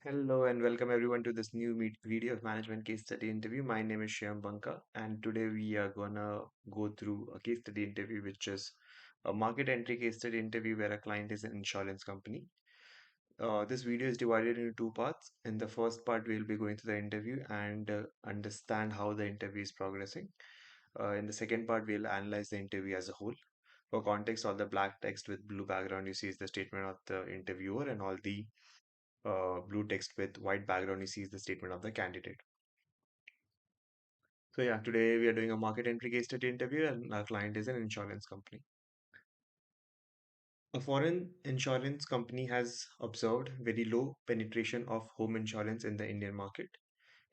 Hello and welcome everyone to this new video of management case study interview. My name is Shyam Banka, and today we are gonna go through a case study interview, which is a market entry case study interview where a client is an insurance company. This video is divided into two parts. In the first part, we'll be going through the interview and understand how the interview is progressing. In the second part, we'll analyze the interview as a whole. For context, all the black text with blue background you see is the statement of the interviewer, and all the blue text with white background you see is the statement of the candidate. So yeah, today we are doing a market entry case study interview, and our client is an insurance company. A foreign insurance company has observed very low penetration of home insurance in the Indian market.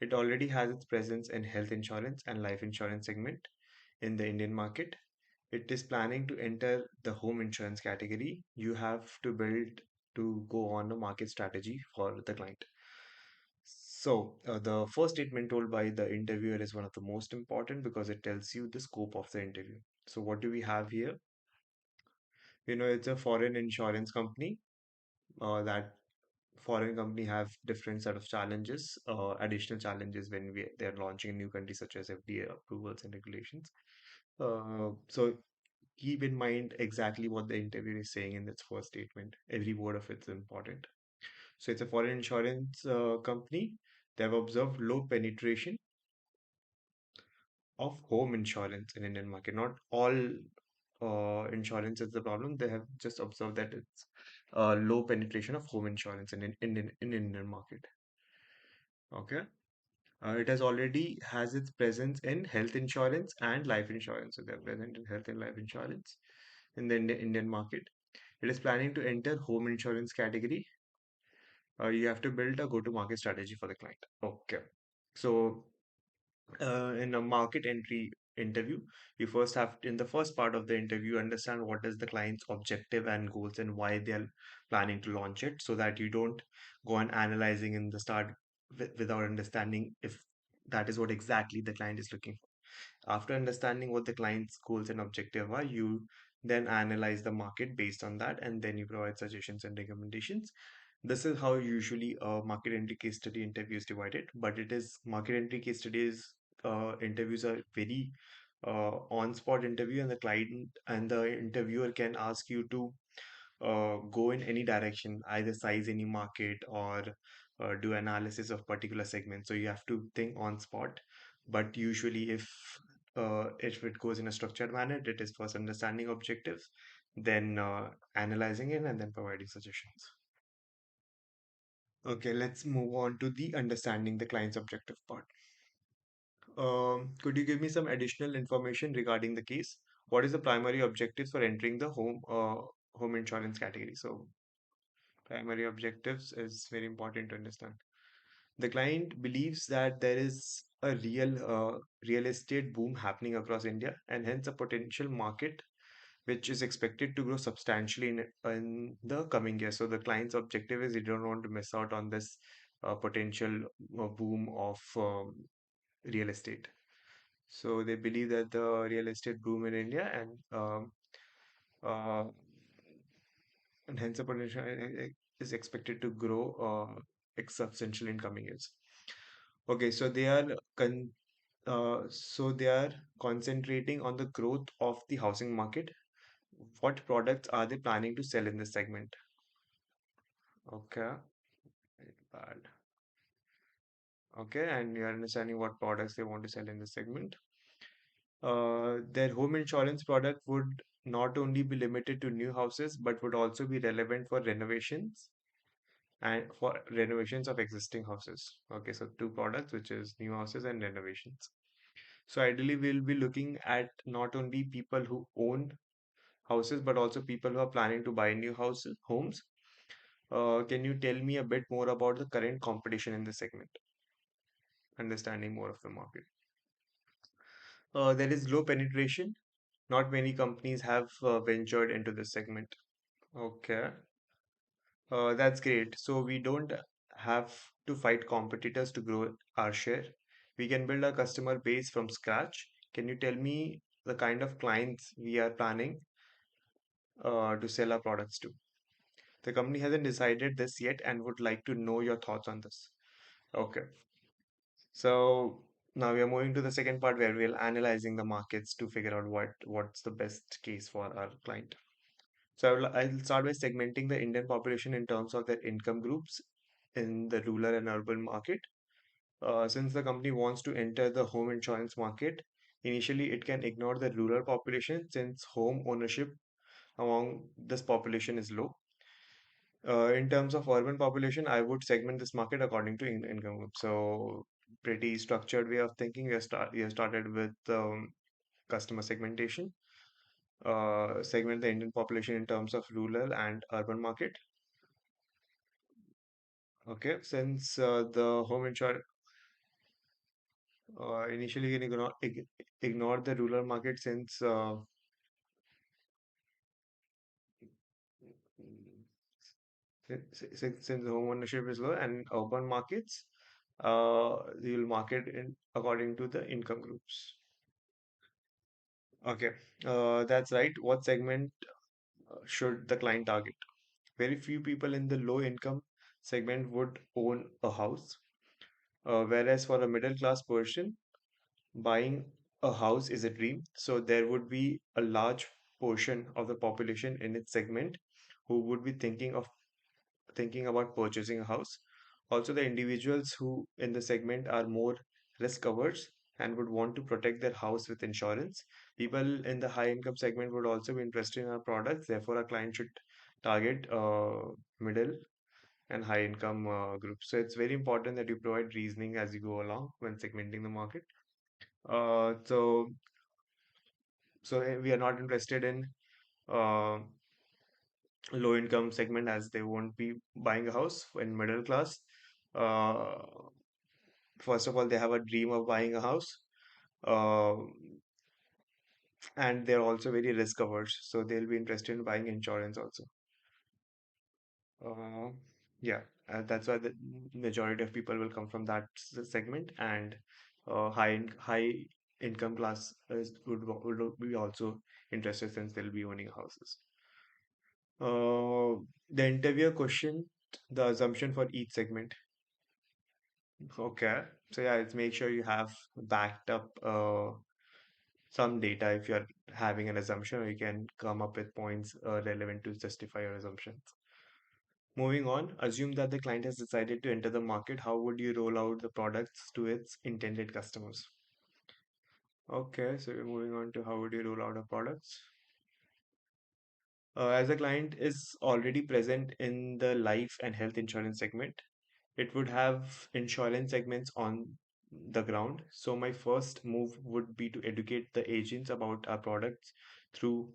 It already has its presence in health insurance and life insurance segment in the Indian market. It is planning to enter the home insurance category. You have to build to go on a market strategy for the client. The first statement told by the interviewer is one of the most important because it tells you the scope of the interview. So, what do we have here? It's a foreign insurance company. That foreign company have different set of challenges, additional challenges when they're launching in new countries such as FDA approvals and regulations. So keep in mind exactly what the interviewer is saying in its first statement. Every word of it's important. So it's a foreign insurance company. They have observed low penetration of home insurance in Indian market. Not all insurance is the problem. They have just observed that it's low penetration of home insurance in Indian market. Okay. It has already has its presence in health insurance and life insurance. So they're present in health and life insurance in the Indian market. It is planning to enter home insurance category. You have to build a go-to-market strategy for the client. Okay. So in a market entry interview, you first have to, in the first part of the interview, understand what is the client's objective and goals and why they are planning to launch it, so that you don't go on analyzing in the start without understanding if that is what exactly the client is looking for. After understanding what the client's goals and objective are, you then analyze the market based on that, and then you provide suggestions and recommendations. This is how usually a market entry case study interview is divided, but it is market entry case studies interviews are very on-spot interview, and the client and the interviewer can ask you to go in any direction, either size any market or do analysis of particular segment. So you have to think on spot. But usually, if it goes in a structured manner, it is first understanding objectives, then analyzing it, and then providing suggestions. Okay, let's move on to the understanding the client's objective part. Could you give me some additional information regarding the case? What is the primary objectives for entering the home insurance category? So, primary objectives is very important to understand. The client believes that there is a real estate boom happening across India, and hence a potential market which is expected to grow substantially in the coming year. So the client's objective is you don't want to miss out on this potential boom of real estate. So they believe that the real estate boom in India uh, and hence the potential is expected to grow substantially in coming years. Okay, so they are concentrating on the growth of the housing market. What products are they planning to sell in this segment? Okay, very bad. Okay, and you're understanding what products they want to sell in this segment. Their home insurance product would not only be limited to new houses, but would also be relevant for renovations and for renovations of existing houses. Okay, so two products, which is new houses and renovations. So ideally, we'll be looking at not only people who own houses, but also people who are planning to buy new homes. Can you tell me a bit more about the current competition in this segment? Understanding more of the market. There is low penetration. Not many companies have ventured into this segment. Okay, that's great. So we don't have to fight competitors to grow our share. We can build a customer base from scratch. Can you tell me the kind of clients we are planning to sell our products to? The company hasn't decided this yet and would like to know your thoughts on this. Okay. So now we are moving to the second part where we're analyzing the markets to figure out what's the best case for our client. So I'll start by segmenting the Indian population in terms of their income groups in the rural and urban market. Since the company wants to enter the home insurance market, initially it can ignore the rural population since home ownership among this population is low. In terms of urban population, I would segment this market according to income group. So pretty structured way of thinking. We have started with customer segmentation. Segment the Indian population in terms of rural and urban market. Okay, since the home insurance initially can ignore the rural market since since the home ownership is low and urban markets, you'll market in according to the income groups. Okay, that's right. What segment should the client target? Very few people in the low income segment would own a house, whereas for a middle class person, buying a house is a dream. So there would be a large portion of the population in its segment who would be thinking about purchasing a house. Also, the individuals who in the segment are more risk averse and would want to protect their house with insurance. People in the high income segment would also be interested in our products. Therefore, our client should target middle and high income groups. So it's very important that you provide reasoning as you go along when segmenting the market. Uh, so we are not interested in uh, low income segment as they won't be buying a house. In middle class, uh, first of all, they have a dream of buying a house, uh, and they're also very risk averse, so they'll be interested in buying insurance also. Uh, yeah, that's why the majority of people will come from that segment, and high income class would be also interested since they'll be owning houses. The interviewer questioned the assumption for each segment. Okay. So yeah, it's make sure you have backed up some data if you're having an assumption, or you can come up with points relevant to justify your assumptions. Moving on, assume that the client has decided to enter the market. How would you roll out the products to its intended customers? Okay, so we're moving on to how would you roll out the products? As a client is already present in the life and health insurance segment, it would have insurance segments on the ground. So my first move would be to educate the agents about our products through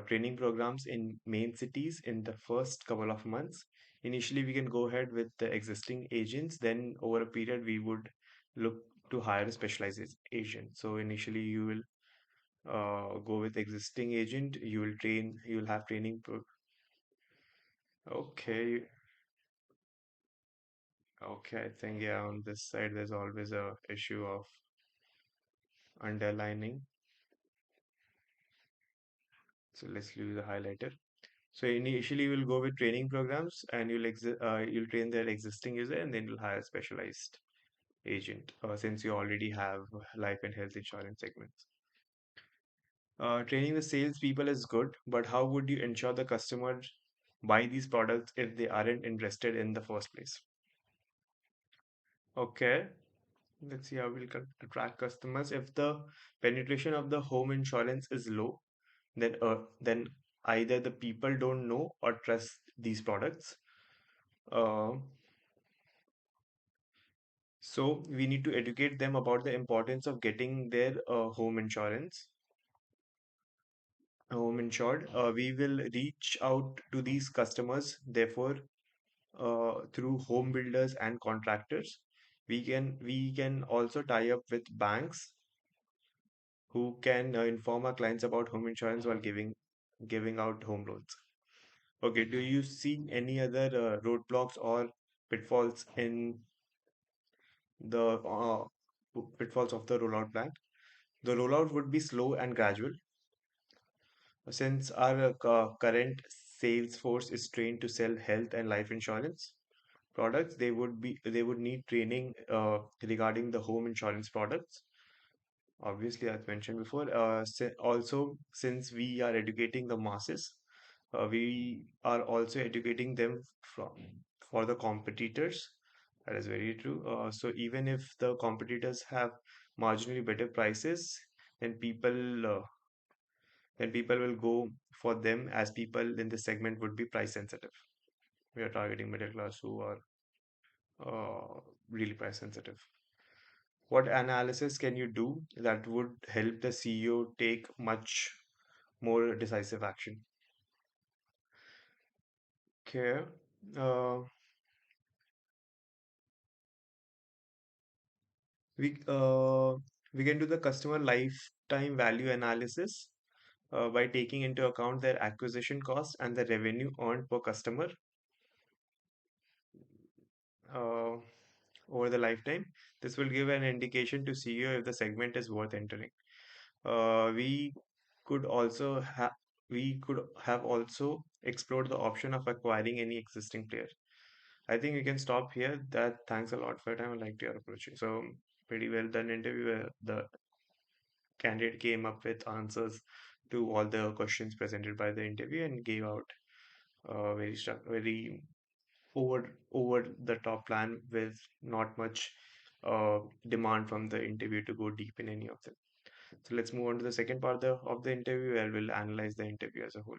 training programs in main cities in the first couple of months. Initially, we can go ahead with the existing agents. Then, over a period, we would look to hire a specialized agent. So initially, you will go with existing agent. You will train. You will have training. Okay, okay. I think yeah, on this side, there's always a issue of underlining. So let's use a highlighter. So initially, you'll go with training programs, and you'll train their existing user, and then you'll hire a specialized agent. Since you already have life and health insurance segments. Training the salespeople is good, but how would you ensure the customer buy these products if they aren't interested in the first place? Okay, let's see how we'll attract customers. If the penetration of the home insurance is low, then either the people don't know or trust these products. Uh, so we need to educate them about the importance of getting their home insured. We will reach out to these customers, therefore, through home builders and contractors. We can also tie up with banks who can inform our clients about home insurance while giving out home loans. Okay, do you see any other roadblocks or pitfalls in the pitfalls of the rollout plan? The rollout would be slow and gradual since our current sales force is trained to sell health and life insurance products, they would need training regarding the home insurance products. Obviously, as mentioned before, also since we are educating the masses, we are also educating them from for the competitors. That is very true. So even if the competitors have marginally better prices, then people will go for them, as people in this segment would be price sensitive. We are targeting middle class who are really price sensitive. What analysis can you do that would help the CEO take much more decisive action? Okay. Uh, we uh, we can do the customer lifetime value analysis by taking into account their acquisition cost and the revenue earned per customer uh, over the lifetime. This will give an indication to CEO if the segment is worth entering. We could also have we could have also explored the option of acquiring any existing player. I think we can stop here. That thanks a lot for your time. I liked your approach. So pretty well done interview where the candidate came up with answers to all the questions presented by the interview and gave out very over the top plan with not much demand from the interview to go deep in any of them. So let's move on to the second part of the interview where we'll analyze the interview as a whole.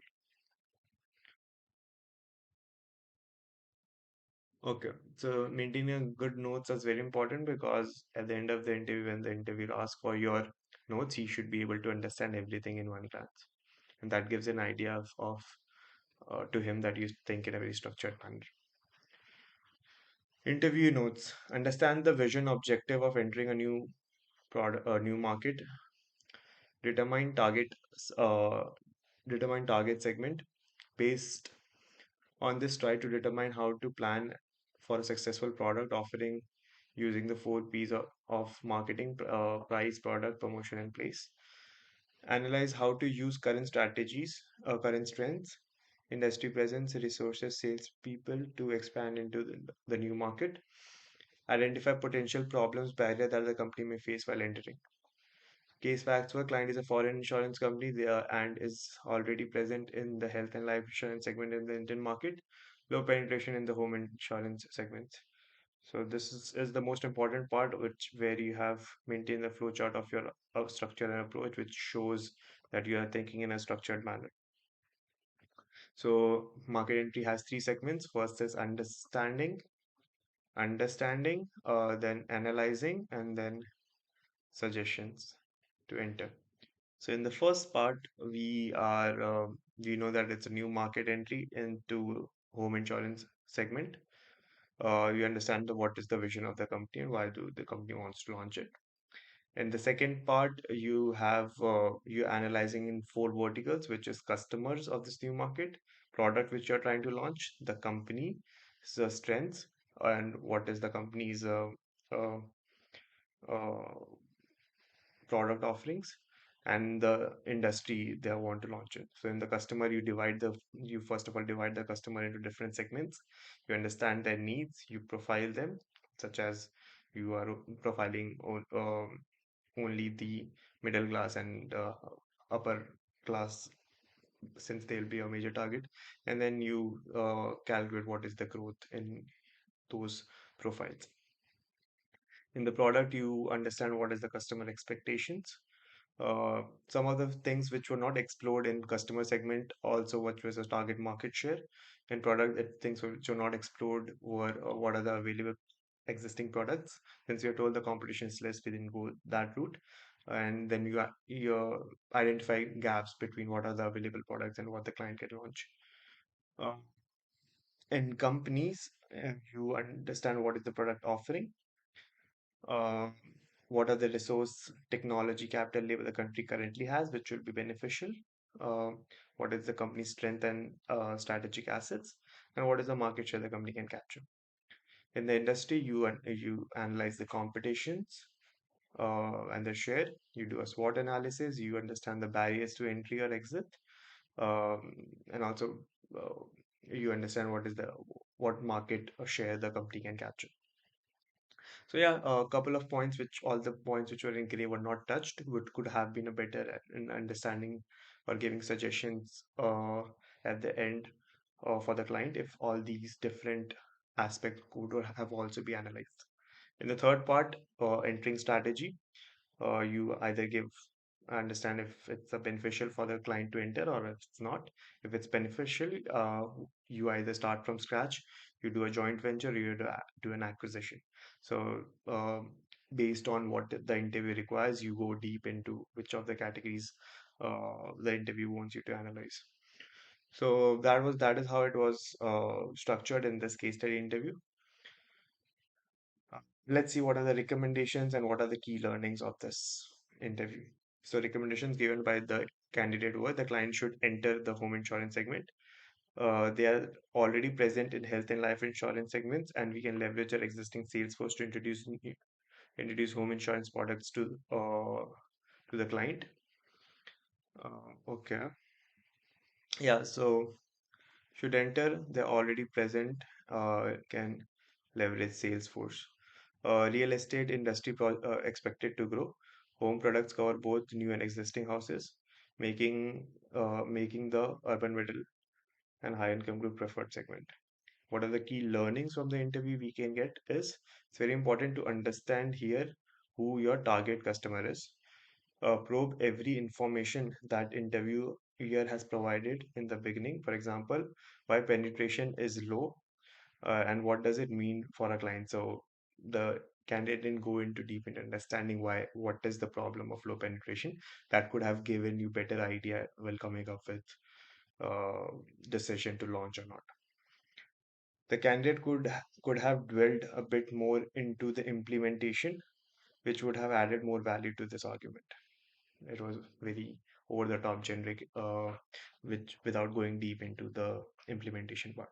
Okay, so maintaining good notes is very important because at the end of the interview, when the interviewer asks for your notes, he should be able to understand everything in one glance, and that gives an idea of to him that you think in a very structured manner. Interview notes: understand the vision objective of entering a new product, a new market. Determine target, uh, determine target segment. Based on this, try to determine how to plan for a successful product offering using the four P's of marketing: price, product, promotion, and place. Analyze how to use current strategies, current strengths, industry presence, resources, salespeople to expand into the new market. Identify potential problems, barrier that the company may face while entering. Case facts: where client is a foreign insurance company and is already present in the health and life insurance segment in the Indian market. Low penetration in the home insurance segments. So this is the most important part, which where you have maintained the flow chart of your structure and approach, which shows that you are thinking in a structured manner. So market entry has three segments. First is understanding, then analyzing, and then suggestions to enter. So in the first part, we know that it's a new market entry into home insurance segment. You understand what is the vision of the company and why do the company wants to launch it. In the second part, you analyzing in four verticals, which is customers of this new market, product which you're trying to launch, the company, the strengths, and what is the company's uh, uh, product offerings, and the industry they want to launch it. So in the customer, you first of all divide the customer into different segments. You understand their needs, you profile them, such as you are profiling only the middle class and upper class, since they'll be a major target, and then you calculate what is the growth in those profiles. In the product, you understand what is the customer expectations. Some of the things which were not explored in customer segment, also what was the target market share. In product, things which were not explored were what are the available existing products. Since you're told the competition is less, we didn't go that route. And then you identify gaps between what are the available products and what the client can launch. Uh, in companies, you understand what is the product offering, uh, what are the resource, technology, capital level the country currently has, which will be beneficial, uh, what is the company's strength and strategic assets, and what is the market share the company can capture. In the industry, you analyze the competitions and the share. You do a SWOT analysis. You understand the barriers to entry or exit, um, and also uh, you understand what market share the company can capture. So yeah, a couple of points which all the points which were in gray were not touched, would could have been a better in understanding or giving suggestions at the end for the client if all these different aspects could or have also be analyzed. In the third part, entering strategy, you either give understand if it's a beneficial for the client to enter or if it's not. If it's beneficial, you either start from scratch, you do a joint venture, you do an acquisition. So based on what the interview requires, you go deep into which of the categories the interview wants you to analyze. So that is how it was structured in this case study interview. Uh, Let's see what are the recommendations and what are the key learnings of this interview. So, recommendations given by the candidate were the client should enter the home insurance segment. They are already present in health and life insurance segments, and we can leverage our existing sales force to introduce home insurance products to the client. Okay, yeah. So should enter, they're already present. Can leverage sales force. Real estate industry expected to grow. Home products cover both new and existing houses, making the urban middle and high income group preferred segment. What are the key learnings from the interview we can get is it's very important to understand here who your target customer is. Probe every information that interviewer has provided in the beginning. For example, why penetration is low and what does it mean for a client. So the candidate didn't go into deep into understanding what is the problem of low penetration. That could have given you better idea while coming up with uh, decision to launch or not. The candidate could have dwelled a bit more into the implementation, which would have added more value to this argument. It was very over the top generic, which without going deep into the implementation part.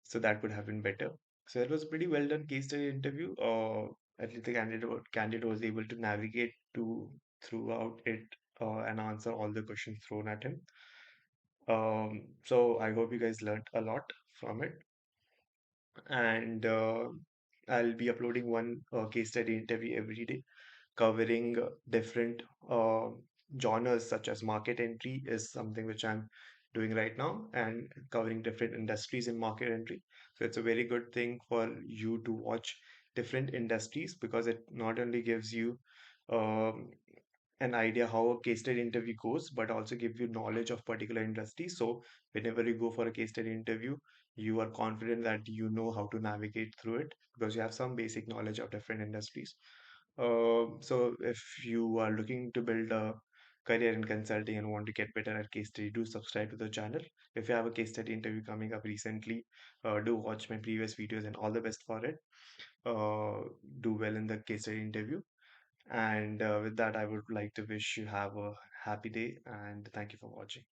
So that would have been better. So it was pretty well done case study interview. At least the candidate was able to navigate to throughout it and answer all the questions thrown at him. So I hope you guys learned a lot from it, and I'll be uploading one case study interview every day covering different genres such as market entry is something which I'm doing right now and covering different industries in market entry. So it's a very good thing for you to watch different industries because it not only gives you um, an idea how a case study interview goes, but also give you knowledge of particular industry. So whenever you go for a case study interview, you are confident that you know how to navigate through it because you have some basic knowledge of different industries. So if you are looking to build a career in consulting and want to get better at case study, do subscribe to the channel. If you have a case study interview coming up recently, do watch my previous videos and all the best for it. Do well in the case study interview. And with that, I would like to wish you have a happy day and thank you for watching.